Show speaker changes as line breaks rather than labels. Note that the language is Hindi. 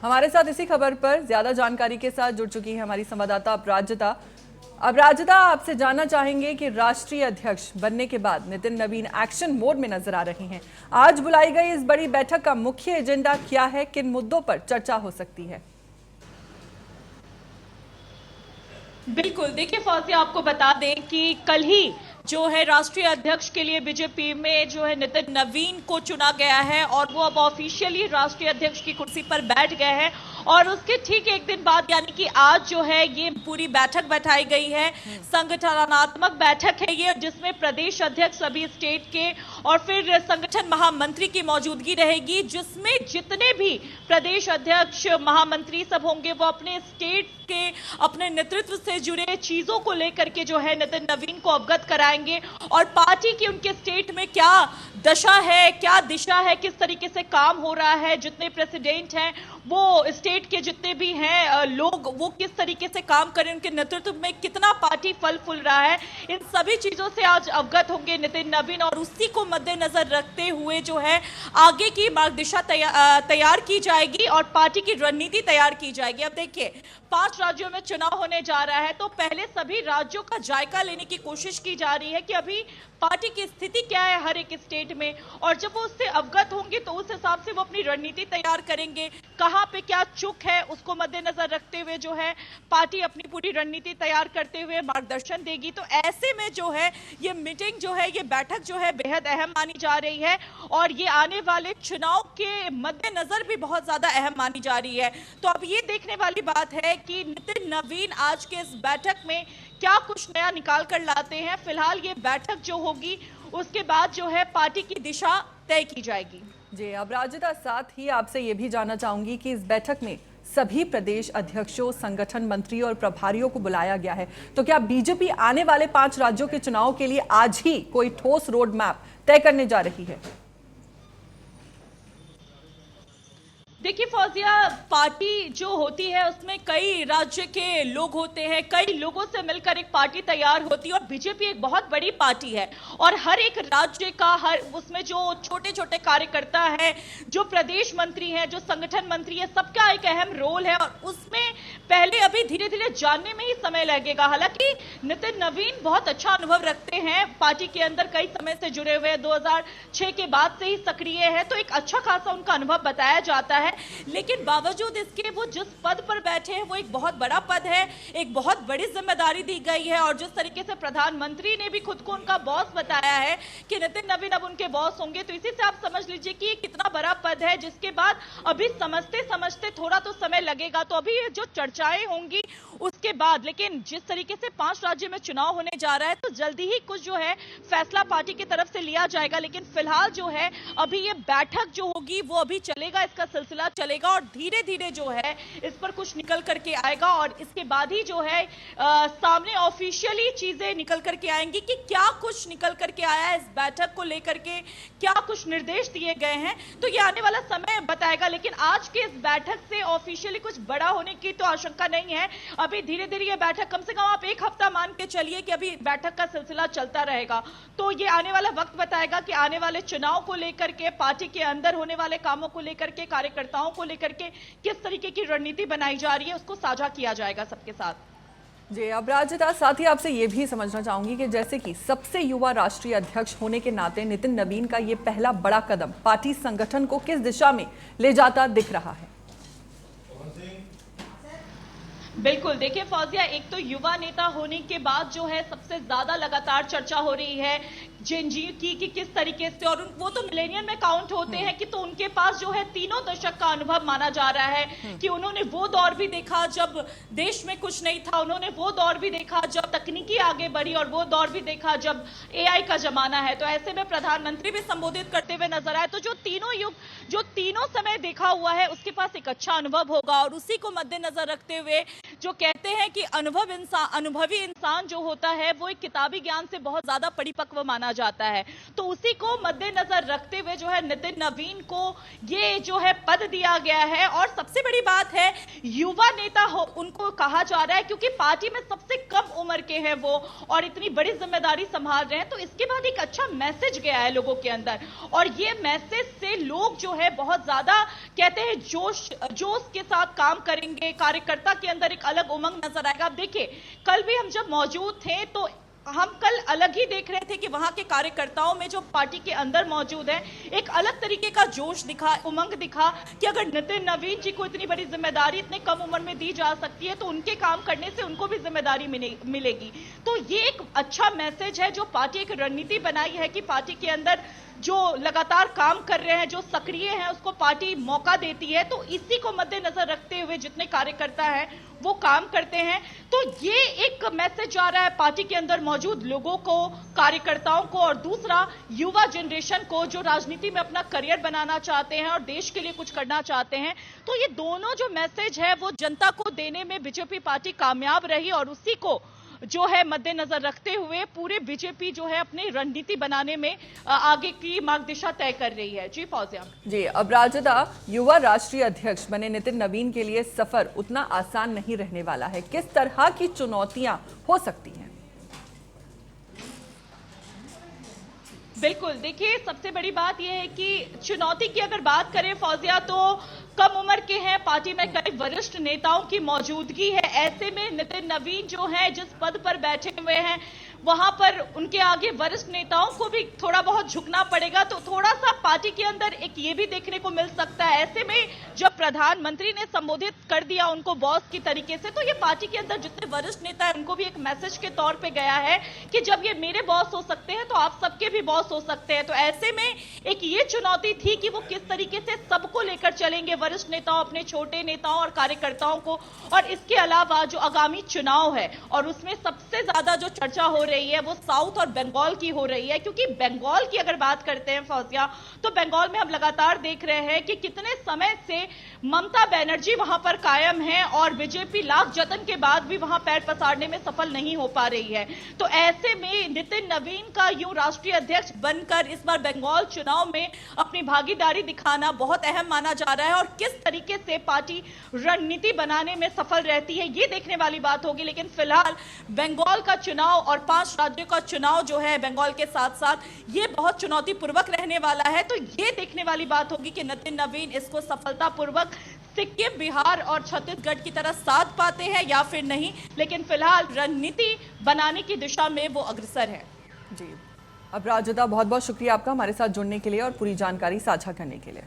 हमारे साथ इसी खबर पर ज्यादा जानकारी के साथ जुड़ चुकी है हमारी संवाददाता अपराजिता। अपराजिता, आपसे जानना चाहेंगे कि राष्ट्रीय अध्यक्ष बनने के बाद नितिन नवीन एक्शन मोड में नजर आ रहे हैं। आज बुलाई गई इस बड़ी बैठक का मुख्य एजेंडा क्या है, किन मुद्दों पर चर्चा हो सकती है?
बिल्कुल, देखिए फौजिया, आपको बता दें कि कल ही जो है राष्ट्रीय अध्यक्ष के लिए बीजेपी में जो है नितिन नवीन को चुना गया है और वो अब ऑफिशियली राष्ट्रीय अध्यक्ष की कुर्सी पर बैठ गए हैं। और उसके ठीक एक दिन बाद यानी कि आज जो है ये पूरी बैठक बैठाई गई है। संगठनात्मक बैठक है ये, जिसमें प्रदेश अध्यक्ष सभी स्टेट के और फिर संगठन महामंत्री की मौजूदगी रहेगी, जिसमें जितने भी प्रदेश अध्यक्ष महामंत्री सब होंगे वो अपने स्टेट के अपने नेतृत्व से जुड़े चीजों को लेकर के जो है नितिन नवीन को अवगत कराएंगे और पार्टी की उनके स्टेट में क्या दशा है, क्या दिशा है, किस तरीके से काम हो रहा है, जितने प्रेसिडेंट हैं वो स्टेट के जितने भी हैं लोग वो किस तरीके से काम करें, उनके नेतृत्व में कितना पार्टी फल फूल रहा है, इन सभी चीजों से आज अवगत होंगे नितिन नवीन। और उसी को मद्देनजर रखते हुए जो है आगे की मार्गदिशा तैयार की जाएगी और पार्टी की रणनीति तैयार की जाएगी। अब देखिए, 5 राज्यों में चुनाव होने जा रहा है, तो पहले सभी राज्यों का जायका लेने की कोशिश की जा रही है कि अभी पार्टी की स्थिति क्या है हर एक स्टेट में, और जब वो उससे अवगत होंगे तो उस हिसाब से वो अपनी रणनीति तैयार करेंगे। कहां पे क्या चूक है उसको मद्देनजर रखते हुए जो है पार्टी अपनी पूरी रणनीति तैयार करते हुए मार्गदर्शन देगी। तो ऐसे में जो है ये मीटिंग जो है, ये बैठक जो है बेहद अहम मानी जा रही है और ये आने वाले चुनाव के मद्देनजर भी बहुत ज्यादा अहम मानी जा रही है। तो अब ये देखने वाली बात है कि नितिन नवीन आज के इस बैठक में क्या कुछ नया निकाल कर लाते हैं। फिलहाल ये बैठक जो होगी उसके बाद जो है पार्टी की दिशा तय की जाएगी।
जी अपराजिता, साथ ही आपसे ये भी जानना चाहूंगी कि इस बैठक में सभी प्रदेश अध्यक्षों, संगठन मंत्री और प्रभारियों को बुलाया गया है, तो क्या बीजेपी आने वाले 5 राज्यों के चुनाव के लिए आज ही कोई ठोस रोड मैप तय करने जा रही है?
देखिए फौजिया, पार्टी जो होती है उसमें कई राज्य के लोग होते हैं, कई लोगों से मिलकर एक पार्टी तैयार होती है और बीजेपी एक बहुत बड़ी पार्टी है और हर एक राज्य का हर उसमें जो छोटे छोटे कार्यकर्ता है, जो प्रदेश मंत्री हैं, जो संगठन मंत्री है, सबका एक अहम रोल है और उसमें पहले अभी धीरे धीरे जानने में ही समय लगेगा। हालांकि नितिन नवीन बहुत अच्छा अनुभव रखते हैं, पार्टी के अंदर कई समय से जुड़े हुए, 2006 के बाद से ही सक्रिय है, तो एक अच्छा खासा उनका अनुभव बताया जाता है। लेकिन बावजूद इसके वो जिस पद पर बैठे हैं वो एक बहुत बड़ा पद है, एक बहुत बड़ी जिम्मेदारी दी गई है और जिस तरीके से प्रधानमंत्री ने भी खुद को उनका बॉस बताया है कि नितिन नवीन अब उनके बॉस होंगे, तो इसी से आप समझ लीजिए कि ये कितना बड़ा पद है, जिसके बाद अभी समझते समझते थोड़ा तो समय लगेगा। तो अभी जो चर्चाएं होंगी उसके बाद, लेकिन जिस तरीके से 5 राज्यों में चुनाव होने जा रहा है तो जल्दी ही कुछ जो है फैसला पार्टी की तरफ से लिया जाएगा। लेकिन फिलहाल जो है अभी ये बैठक जो होगी वो अभी चलेगा, इसका सिलसिला चलेगा और धीरे धीरे जो है इस पर कुछ निकल करके आएगा और इसके बाद ही जो है सामने ऑफिशियली चीजें निकल करके आएंगी कि क्या कुछ निकल करके आया है इस बैठक को लेकर के, क्या कुछ निर्देश दिए गए हैं, तो ये आने वाला समय बताएगा। लेकिन आज के इस बैठक से ऑफिशियली कुछ बड़ा होने की तो आशंका नहीं है। अभी धीरे धीरे ये बैठक, कम से कम आप 1 हफ्ता मान के चलिए कि अभी बैठक का सिलसिला चलता रहेगा। तो ये आने वाला वक्त बताएगा कि आने वाले चुनाव को लेकर के, पार्टी के अंदर होने वाले कामों को लेकर के, कार्यकर्ताओं को लेकर के किस तरीके की रणनीति बनाई जा रही है, उसको साझा किया जाएगा सबके साथ।
जी अपराजिता, साथ ही आपसे ये भी समझना चाहूंगी कि जैसे कि सबसे युवा राष्ट्रीय अध्यक्ष होने के नाते नितिन नवीन का ये पहला बड़ा कदम पार्टी संगठन को किस दिशा में ले जाता दिख रहा है?
बिल्कुल, देखिए फौजिया, एक तो युवा नेता होने के बाद जो है सबसे ज्यादा लगातार चर्चा हो रही है जेनजी की कि किस तरीके से, और वो तो मिलेनियम में काउंट होते हैं कि तो उनके पास जो है 3 दशक का अनुभव माना जा रहा है कि उन्होंने वो दौर भी देखा जब देश में कुछ नहीं था, उन्होंने वो दौर भी देखा जब तकनीकी आगे बढ़ी और वो दौर भी देखा जब एआई का जमाना है। तो ऐसे में प्रधानमंत्री भी संबोधित करते हुए नजर आए, तो जो तीनों युग, जो तीनों समय देखा हुआ है उसके पास एक अच्छा अनुभव होगा और उसी को मद्देनजर रखते हुए जो कहते हैं कि अनुभवी इंसान जो होता है वो एक किताबी ज्ञान से बहुत ज्यादा परिपक्व माना माना जाता है। तो उसी को मद्देनजर रखते हुए जो है नितिन नवीन को ये जो है पद दिया गया है। और सबसे बड़ी बात है, युवा नेता हो उनको कहा जा रहा है, क्योंकि पार्टी में सबसे कम उम्र के हैं वो और इतनी बड़ी जिम्मेदारी संभाल रहे हैं। तो इसके बाद एक अच्छा मैसेज गया है लोगों के अंदर, और ये मैसेज से लोग जो है बहुत ज्यादा कहते हैं जोश के साथ काम करेंगे। कार्यकर्ता के अंदर एक अलग उमंग नजर आएगा। अब देखिए, कल भी हम जब मौजूद थे तो हम कल अलग ही देख रहे थे कि वहां के कार्यकर्ताओं में जो पार्टी के अंदर मौजूद है, एक अलग तरीके का जोश दिखा, उमंग दिखा कि अगर नितिन नवीन जी को इतनी बड़ी जिम्मेदारी इतने कम उम्र में दी जा सकती है तो उनके काम करने से उनको भी जिम्मेदारी मिलेगी। तो ये एक अच्छा मैसेज है जो पार्टी एक रणनीति बनाई है कि पार्टी के अंदर जो लगातार काम कर रहे हैं, जो सक्रिय हैं, उसको पार्टी मौका देती है। तो इसी को मद्देनजर रखते हुए जितने कार्यकर्ता हैं वो काम करते हैं। तो ये एक मैसेज जा रहा है पार्टी के अंदर मौजूद लोगों को, कार्यकर्ताओं को, और दूसरा युवा जनरेशन को जो राजनीति में अपना करियर बनाना चाहते हैं और देश के लिए कुछ करना चाहते हैं। तो ये दोनों जो मैसेज है वो जनता को देने में बीजेपी पार्टी कामयाब रही, और उसी को जो है मद्देनजर रखते हुए पूरे बीजेपी जो है अपनी रणनीति बनाने में आगे की मार्गदिशा तय कर रही है। जी फौजिया
जी, अब राजदा युवा राष्ट्रीय अध्यक्ष बने नितिन नवीन के लिए सफर उतना आसान नहीं रहने वाला है। किस तरह की चुनौतियां हो सकती हैं?
बिल्कुल, देखिए सबसे बड़ी बात यह है कि चुनौती की अगर बात करें फौजिया, तो कम उम्र के हैं, पार्टी में कई वरिष्ठ नेताओं की मौजूदगी है। ऐसे में नितिन नवीन जो है जिस पद पर बैठे हुए हैं वहां पर उनके आगे वरिष्ठ नेताओं को भी थोड़ा बहुत झुकना पड़ेगा। तो थोड़ा सा पार्टी के अंदर एक ये भी देखने को मिल सकता है। ऐसे में जब प्रधानमंत्री ने संबोधित कर दिया उनको बॉस की तरीके से, तो ये पार्टी के अंदर जितने वरिष्ठ नेता हैं उनको भी एक मैसेज के तौर पे गया है कि जब ये मेरे बॉस हो सकते हैं तो आप सबके भी बॉस हो सकते हैं। तो ऐसे में एक ये चुनौती थी कि वो किस तरीके से सबको लेकर चलेंगे, वरिष्ठ नेताओं, अपने छोटे नेताओं और कार्यकर्ताओं को। और इसके अलावा जो आगामी चुनाव है और उसमें सबसे ज्यादा जो चर्चा हो रही है वो साउथ और बंगाल की हो रही है, क्योंकि बंगाल की अगर बात करते हैं फौजिया, तो बंगाल में हम लगातार देख रहे हैं कि कितने समय से ममता बनर्जी वहां पर कायम है और बीजेपी लाख जतन के बाद भी वहां पैर पसारने में सफल नहीं हो पा रही है। तो ऐसे में नितिन नवीन का यूं राष्ट्रीय अध्यक्ष बनकर इस बार बंगाल चुनाव में अपनी भागीदारी दिखाना बहुत अहम माना जा रहा है, और किस तरीके से पार्टी रणनीति बनाने में सफल रहती है ये देखने वाली बात होगी। लेकिन फिलहाल बंगाल का चुनाव और 5 राज्यों का चुनाव जो है बंगाल के साथ साथ ये बहुत चुनौतीपूर्वक रहने वाला है। तो ये देखने वाली बात होगी कि नितिन नवीन इसको सफलतापूर्वक सिक्किम, बिहार और छत्तीसगढ़ की तरह साध पाते हैं या फिर नहीं। लेकिन फिलहाल रणनीति बनाने की दिशा में वो अग्रसर है।
जी, अब राजदा बहुत बहुत शुक्रिया आपका हमारे साथ जुड़ने के लिए और पूरी जानकारी साझा करने के लिए।